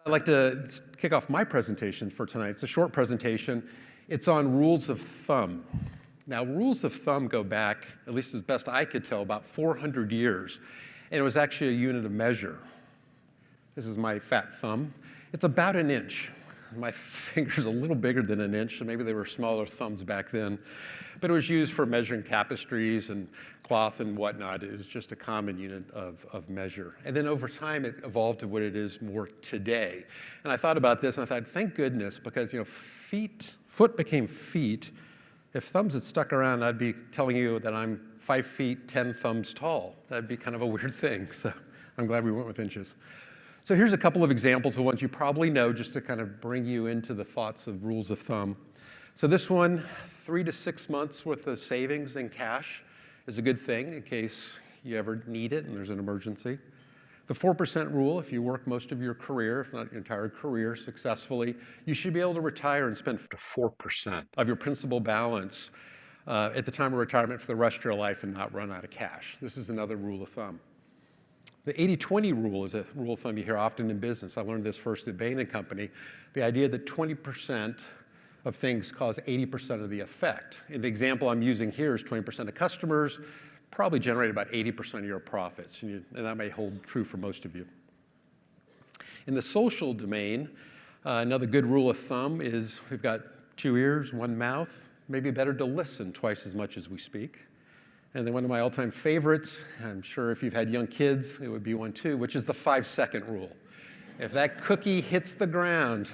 I'd like to kick off my presentation for tonight. It's a short presentation. It's on rules of thumb. Now, rules of thumb go back, at least as best I could tell, about 400 years. And it was actually a unit of measure. This is my fat thumb. It's about an inch. My finger's a little bigger than an inch, so maybe they were smaller thumbs back then. But it was used for measuring tapestries and cloth and whatnot. It was just a common unit of measure. And then over time, it evolved to what it is more today. And I thought about this, and I thought, thank goodness, because foot became feet. If thumbs had stuck around, I'd be telling you that I'm 5 feet, 10 thumbs tall. That'd be kind of a weird thing. So I'm glad we went with inches. So here's a couple of examples of ones you probably know, just to kind of bring you into the thoughts of rules of thumb. So this one, 3 to 6 months worth of savings in cash is a good thing in case you ever need it and there's an emergency. The 4% rule, if you work most of your career, if not your entire career successfully, you should be able to retire and spend 4% of your principal balance at the time of retirement for the rest of your life and not run out of cash. This is another rule of thumb. The 80-20 rule is a rule of thumb you hear often in business. I learned this first at Bain & Company. The idea that 20% of things cause 80% of the effect. And the example I'm using here is 20% of customers probably generate about 80% of your profits. And that may hold true for most of you. In the social domain, another good rule of thumb is we've got 2 ears, 1 mouth. Maybe better to listen twice as much as we speak. And then one of my all-time favorites, I'm sure if you've had young kids, it would be one too, which is the 5-second rule. If that cookie hits the ground,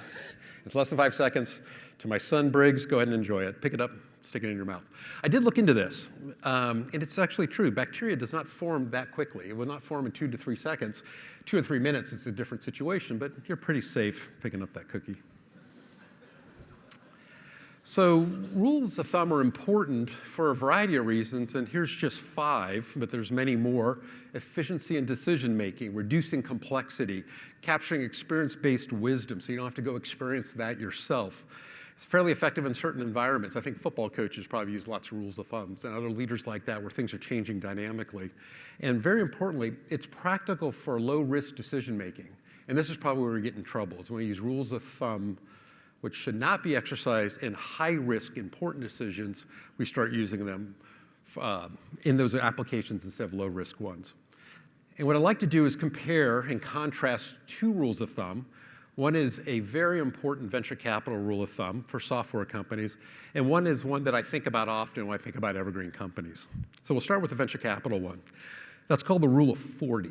it's less than 5 seconds. To my son, Briggs, go ahead and enjoy it. Pick it up, stick it in your mouth. I did look into this, and it's actually true. Bacteria does not form that quickly. It will not form in 2 to 3 seconds. 2 or 3 minutes, it's a different situation, but you're pretty safe picking up that cookie. So rules of thumb are important for a variety of reasons, and here's just 5, but there's many more. Efficiency in decision making, reducing complexity, capturing experience-based wisdom so you don't have to go experience that yourself. It's fairly effective in certain environments. I think football coaches probably use lots of rules of thumbs and other leaders like that where things are changing dynamically. And very importantly, it's practical for low-risk decision making. And this is probably where we get in trouble, is when we use rules of thumb which should not be exercised in high-risk, important decisions, we start using them in those applications instead of low-risk ones. And what I'd like to do is compare and contrast 2 rules of thumb. One is a very important venture capital rule of thumb for software companies, and one is one that I think about often when I think about evergreen companies. So we'll start with the venture capital one. That's called the rule of 40.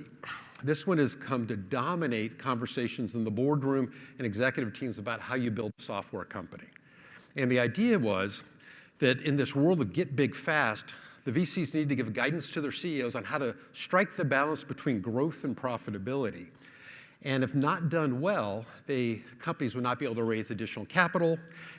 This one has come to dominate conversations in the boardroom and executive teams about how you build a software company. And the idea was that in this world of get big fast, the VCs need to give guidance to their CEOs on how to strike the balance between growth and profitability. And if not done well, companies would not be able to raise additional capital,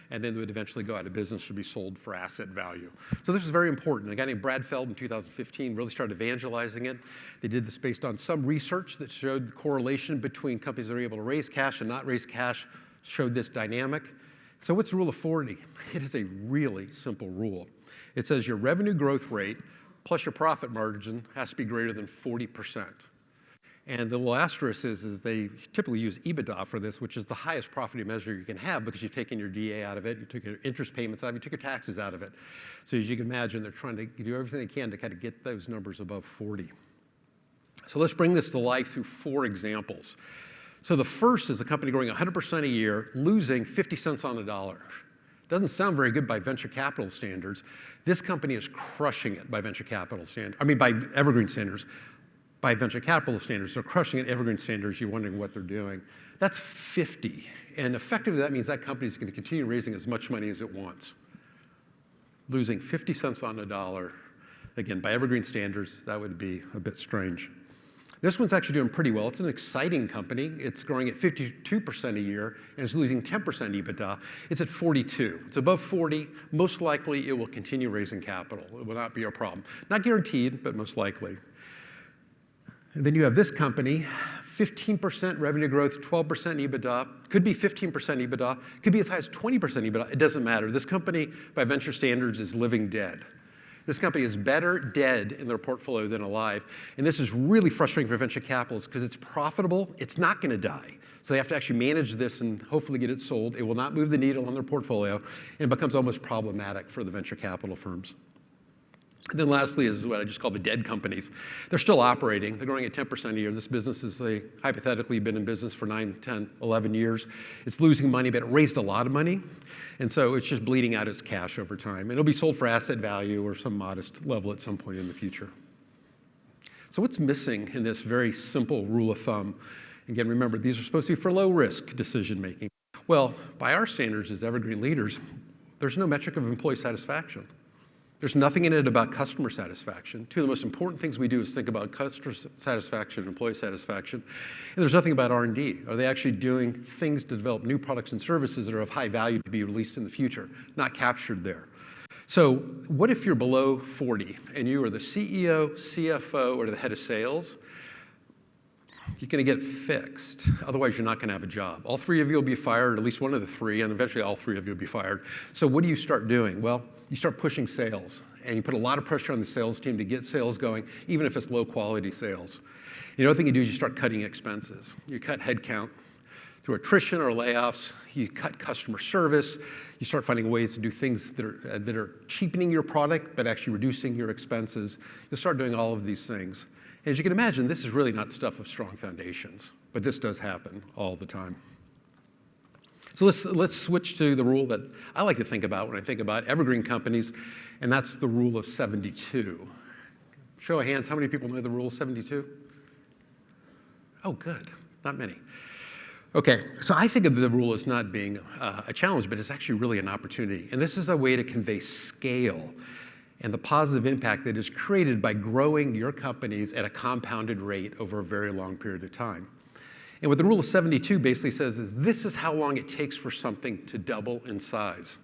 and then they would eventually go out of business or be sold for asset value. So this is very important. A guy named Brad Feld in 2015 really started evangelizing it. They did this based on some research that showed the correlation between companies that are able to raise cash and not raise cash, showed this dynamic. So what's the rule of 40? It is a really simple rule. It says your revenue growth rate plus your profit margin has to be greater than 40%. And the little asterisk is they typically use EBITDA for this, which is the highest profit measure you can have because you've taken your DA out of it, you took your interest payments out of it, you took your taxes out of it. So as you can imagine, they're trying to do everything they can to kind of get those numbers above 40. So let's bring this to life through 4 examples. So the first is a company growing 100% a year, losing 50 cents on the dollar. Doesn't sound very good by venture capital standards. This company is crushing it by by evergreen standards. By venture capital standards, they're crushing it. Evergreen standards, you're wondering what they're doing. That's 50. And effectively, that means that company is going to continue raising as much money as it wants. Losing 50 cents on the dollar, again, by evergreen standards, that would be a bit strange. This one's actually doing pretty well. It's an exciting company. It's growing at 52% a year, and it's losing 10% EBITDA. It's at 42. It's above 40. Most likely, it will continue raising capital. It will not be a problem. Not guaranteed, but most likely. And then you have this company, 15% revenue growth, 12% EBITDA, could be 15% EBITDA, could be as high as 20% EBITDA, it doesn't matter. This company, by venture standards, is living dead. This company is better dead in their portfolio than alive. And this is really frustrating for venture capitalists because it's profitable. It's not going to die. So they have to actually manage this and hopefully get it sold. It will not move the needle on their portfolio, and it becomes almost problematic for the venture capital firms. And then lastly is what I just call the dead companies. They're still operating. They're growing at 10% a year. This business has hypothetically been in business for 9, 10, 11 years. It's losing money, but it raised a lot of money. And so it's just bleeding out its cash over time. And it'll be sold for asset value or some modest level at some point in the future. So what's missing in this very simple rule of thumb? Again, remember, these are supposed to be for low-risk decision-making. Well, by our standards as Evergreen leaders, there's no metric of employee satisfaction. There's nothing in it about customer satisfaction. Two of the most important things we do is think about customer satisfaction and employee satisfaction. And there's nothing about R&D. Are they actually doing things to develop new products and services that are of high value to be released in the future? Not captured there. So what if you're below 40 and you are the CEO, CFO, or the head of sales? You're going to get fixed. Otherwise, you're not going to have a job. All three of you will be fired, at least one of the three, and eventually all three of you will be fired. So what do you start doing? Well, you start pushing sales, and you put a lot of pressure on the sales team to get sales going, even if it's low-quality sales. The other thing you do is you start cutting expenses. You cut headcount through attrition or layoffs. You cut customer service. You start finding ways to do things that are cheapening your product, but actually reducing your expenses. You'll start doing all of these things. As you can imagine, this is really not stuff of strong foundations, but this does happen all the time. So let's switch to the rule that I like to think about when I think about evergreen companies, and that's the rule of 72. Show of hands, how many people know the rule of 72? Oh, good, not many. Okay, so I think of the rule as not being a challenge, but it's actually really an opportunity. And this is a way to convey scale and the positive impact that is created by growing your companies at a compounded rate over a very long period of time. And what the rule of 72 basically says is this is how long it takes for something to double in size.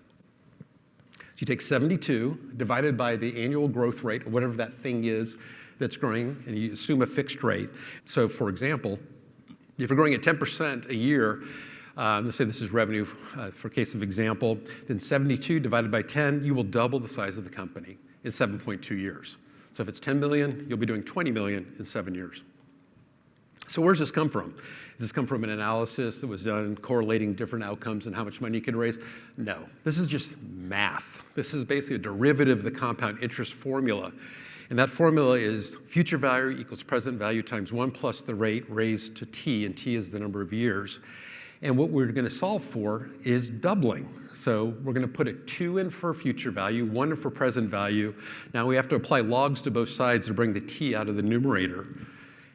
So you take 72 divided by the annual growth rate, or whatever that thing is that's growing, and you assume a fixed rate. So for example, if you're growing at 10% a year, let's say this is revenue for case of example, then 72 divided by 10, you will double the size of the company in 7.2 years. So if it's 10 million, you'll be doing 20 million in 7 years. So where's this come from? Does this come from an analysis that was done correlating different outcomes and how much money you could raise? No, this is just math. This is basically a derivative of the compound interest formula. And that formula is future value equals present value times 1 plus the rate raised to t, and t is the number of years. And what we're going to solve for is doubling. So we're going to put a 2 in for future value, 1 in for present value. Now we have to apply logs to both sides to bring the t out of the numerator.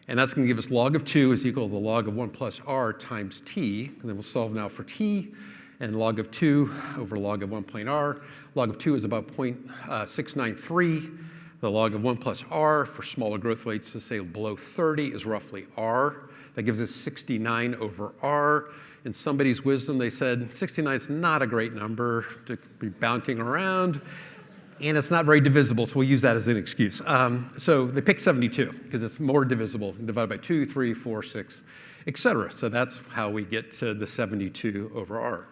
And that's going to give us log of 2 is equal to the log of 1 plus r times t. And then we'll solve now for t. And log of 2 over log of 1 plain r. Log of 2 is about 0.693. The log of 1 plus r for smaller growth rates, to say below 30, is roughly r. That gives us 69 over r. In somebody's wisdom, they said 69 is not a great number to be bouncing around, and it's not very divisible, so we'll use that as an excuse. So they picked 72 because it's more divisible, divided by 2, 3, 4, 6, et cetera. So that's how we get to the 72 over r.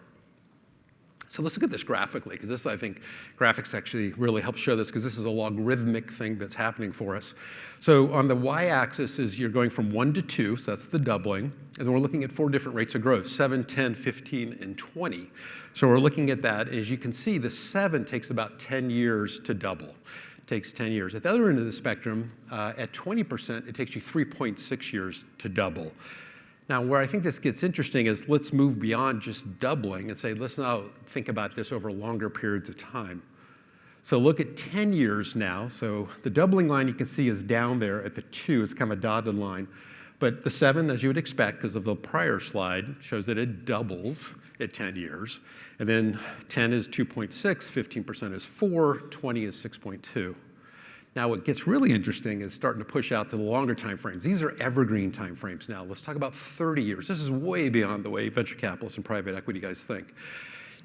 So let's look at this graphically, because this, I think, graphics actually really help show this, because this is a logarithmic thing that's happening for us. So on the y-axis is you're going from 1 to 2, so that's the doubling. And then we're looking at 4 different rates of growth, 7, 10, 15, and 20. So we're looking at that. As you can see, the 7 takes about 10 years to double. It takes 10 years. At the other end of the spectrum, at 20%, it takes you 3.6 years to double. Now, where I think this gets interesting is let's move beyond just doubling and say, let's now think about this over longer periods of time. So look at 10 years now. So the doubling line you can see is down there at the 2. It's kind of a dotted line. But the 7, as you would expect, because of the prior slide, shows that it doubles at 10 years. And then 10 is 2.6, 15% is 4, 20 is 6.2. Now, what gets really interesting is starting to push out to the longer time frames. These are evergreen time frames now. Let's talk about 30 years. This is way beyond the way venture capitalists and private equity guys think.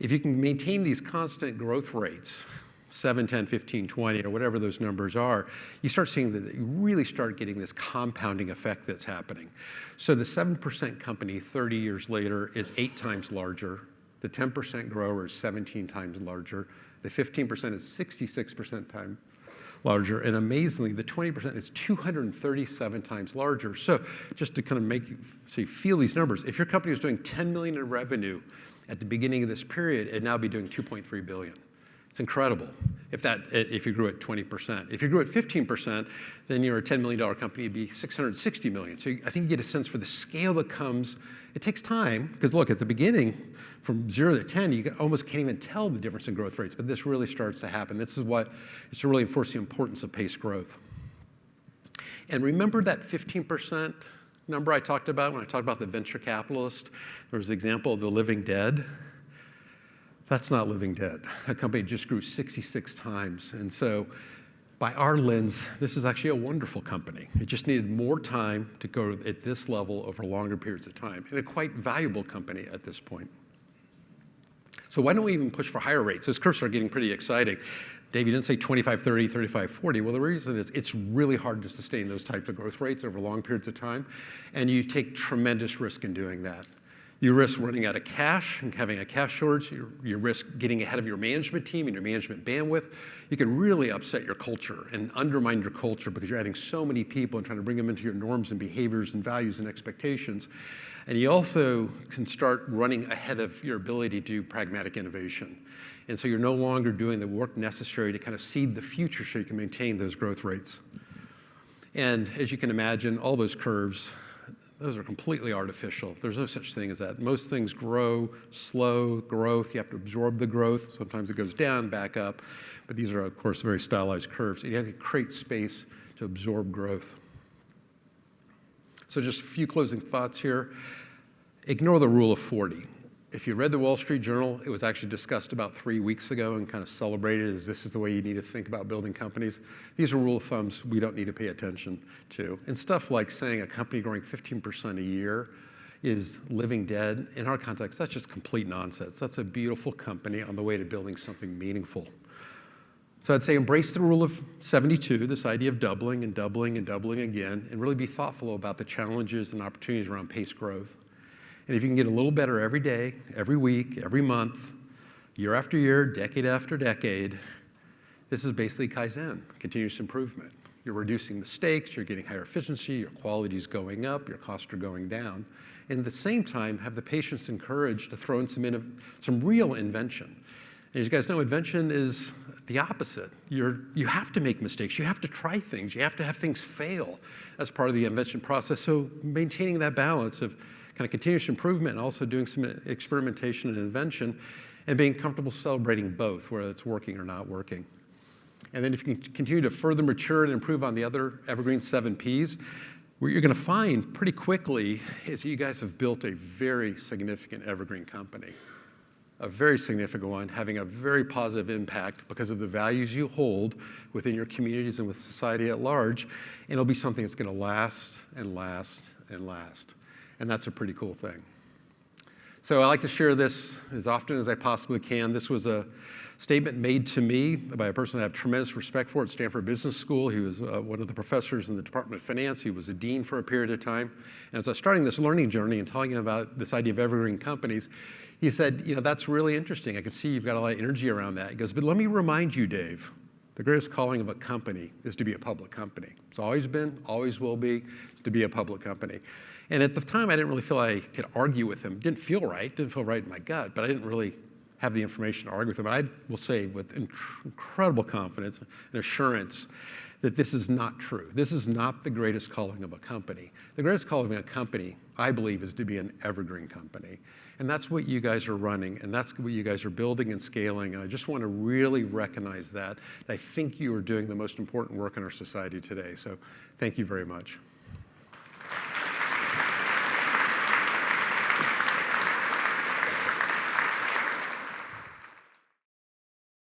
If you can maintain these constant growth rates, 7, 10, 15, 20, or whatever those numbers are, you start seeing that you really start getting this compounding effect that's happening. So the 7% company 30 years later is 8 times larger. The 10% grower is 17 times larger. The 15% is 66% time larger. And amazingly, the 20% is 237 times larger. So just to kind of make you, so you feel these numbers, if your company was doing 10 million in revenue at the beginning of this period, it'd now be doing 2.3 billion. It's incredible if you grew at 20%. If you grew at 15%, then you're a $10 million company, it'd be 660 million. So I think you get a sense for the scale that comes. It takes time, because look, at the beginning, from 0 to 10, you almost can't even tell the difference in growth rates, but this really starts to happen. This is what is to really enforce the importance of paced growth. And remember that 15% number I talked about when I talked about the venture capitalist? There was the example of the living dead. That's not living dead. That company just grew 66 times. And so by our lens, this is actually a wonderful company. It just needed more time to go at this level over longer periods of time, and a quite valuable company at this point. So why don't we even push for higher rates? Those curves are getting pretty exciting. Dave, you didn't say 25, 30, 35, 40. Well, the reason is it's really hard to sustain those types of growth rates over long periods of time, and you take tremendous risk in doing that. You risk running out of cash and having a cash shortage. You risk getting ahead of your management team and your management bandwidth. You can really upset your culture and undermine your culture because you're adding so many people and trying to bring them into your norms and behaviors and values and expectations. And you also can start running ahead of your ability to do pragmatic innovation. And so you're no longer doing the work necessary to kind of seed the future so you can maintain those growth rates. And as you can imagine, all those curves, those are completely artificial. There's no such thing as that. Most things grow, slow growth. You have to absorb the growth. Sometimes it goes down, back up. But these are, of course, very stylized curves. And you have to create space to absorb growth. So just a few closing thoughts here. Ignore the rule of 40. If you read the Wall Street Journal, it was actually discussed about 3 weeks ago and kind of celebrated as this is the way you need to think about building companies. These are rule of thumbs we don't need to pay attention to. And stuff like saying a company growing 15% a year is living dead, in our context, that's just complete nonsense. That's a beautiful company on the way to building something meaningful. So I'd say embrace the rule of 72, this idea of doubling and doubling and doubling again, and really be thoughtful about the challenges and opportunities around paced growth. And if you can get a little better every day, every week, every month, year after year, decade after decade, this is basically Kaizen, continuous improvement. You're reducing mistakes, you're getting higher efficiency, your quality is going up, your costs are going down. And at the same time, have the patience and courage to throw in some real invention. And as you guys know, invention is the opposite. You have to make mistakes, you have to try things, you have to have things fail as part of the invention process. So maintaining that balance of kind of continuous improvement and also doing some experimentation and invention and being comfortable celebrating both, whether it's working or not working. And then if you can continue to further mature and improve on the other Evergreen 7 Ps, what you're going to find pretty quickly is you guys have built a very significant Evergreen company, a very significant one, having a very positive impact because of the values you hold within your communities and with society at large. And it'll be something that's going to last and last and last. And that's a pretty cool thing. So I like to share this as often as I possibly can. This was a statement made to me by a person I have tremendous respect for at Stanford Business School. He was one of the professors in the Department of Finance. He was a dean for a period of time. And as I was starting this learning journey and telling him about this idea of evergreen companies, he said, that's really interesting. I can see you've got a lot of energy around that. He goes, but let me remind you, Dave, the greatest calling of a company is to be a public company. It's always been, always will be, is to be a public company. And at the time, I didn't really feel I could argue with him. Didn't feel right in my gut, but I didn't really have the information to argue with him. And I will say with incredible confidence and assurance that this is not true. This is not the greatest calling of a company. The greatest calling of a company, I believe, is to be an evergreen company. And that's what you guys are running, and that's what you guys are building and scaling. And I just want to really recognize that. I think you are doing the most important work in our society today. So thank you very much.